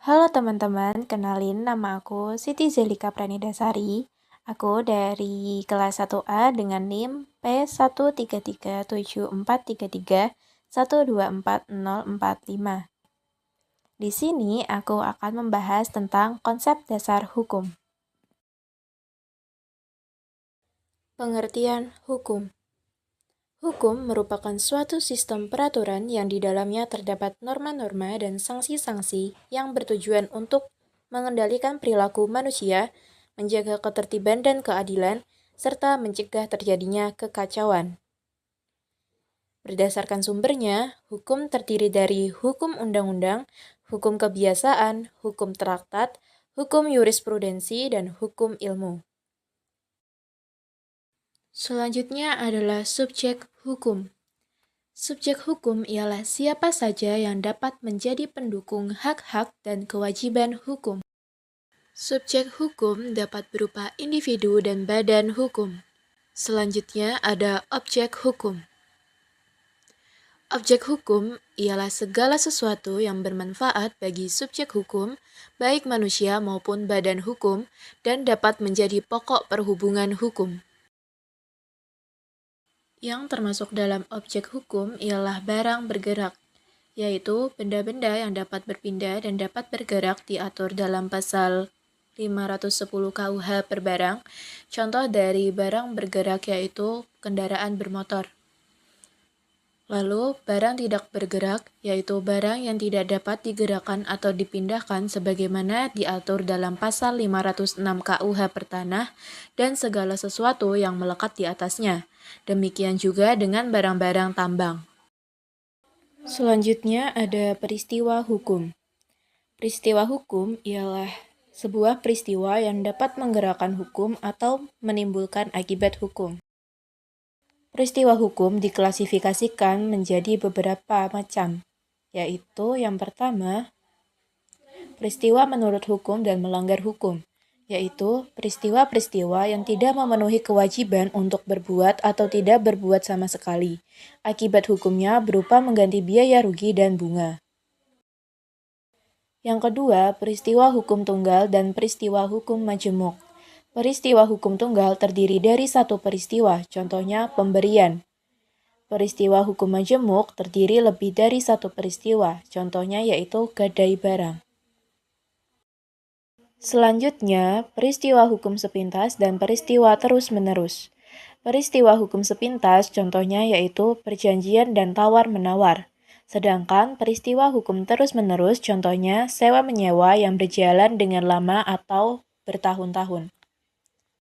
Halo teman-teman, kenalin nama aku Siti Zelika Pranidasari. Aku dari kelas 1A dengan NIM P1337433124045. Di sini aku akan membahas tentang konsep dasar hukum. Pengertian hukum. Hukum merupakan suatu sistem peraturan yang di dalamnya terdapat norma-norma dan sanksi-sanksi yang bertujuan untuk mengendalikan perilaku manusia, menjaga ketertiban dan keadilan, serta mencegah terjadinya kekacauan. Berdasarkan sumbernya, hukum terdiri dari hukum undang-undang, hukum kebiasaan, hukum traktat, hukum yurisprudensi, dan hukum ilmu. Selanjutnya adalah subjek hukum. Subjek hukum ialah siapa saja yang dapat menjadi pendukung hak-hak dan kewajiban hukum. Subjek hukum dapat berupa individu dan badan hukum. Selanjutnya ada objek hukum. Objek hukum ialah segala sesuatu yang bermanfaat bagi subjek hukum, baik manusia maupun badan hukum, dan dapat menjadi pokok perhubungan hukum. Yang termasuk dalam objek hukum ialah barang bergerak, yaitu benda-benda yang dapat berpindah dan dapat bergerak diatur dalam pasal 510 KUH per barang. Contoh dari barang bergerak yaitu kendaraan bermotor. Lalu, barang tidak bergerak yaitu barang yang tidak dapat digerakkan atau dipindahkan sebagaimana diatur dalam pasal 506 KUH per tanah dan segala sesuatu yang melekat di atasnya. Demikian juga dengan barang-barang tambang. Selanjutnya ada peristiwa hukum. Peristiwa hukum ialah sebuah peristiwa yang dapat menggerakkan hukum atau menimbulkan akibat hukum. Peristiwa hukum diklasifikasikan menjadi beberapa macam, yaitu yang pertama, peristiwa menurut hukum dan melanggar hukum, yaitu peristiwa-peristiwa yang tidak memenuhi kewajiban untuk berbuat atau tidak berbuat sama sekali. Akibat hukumnya berupa mengganti biaya rugi dan bunga. Yang kedua, peristiwa hukum tunggal dan peristiwa hukum majemuk. Peristiwa hukum tunggal terdiri dari satu peristiwa, contohnya pemberian. Peristiwa hukum majemuk terdiri lebih dari satu peristiwa, contohnya yaitu gadai barang. Selanjutnya, peristiwa hukum sepintas dan peristiwa terus-menerus. Peristiwa hukum sepintas contohnya yaitu perjanjian dan tawar-menawar. Sedangkan peristiwa hukum terus-menerus contohnya sewa-menyewa yang berjalan dengan lama atau bertahun-tahun.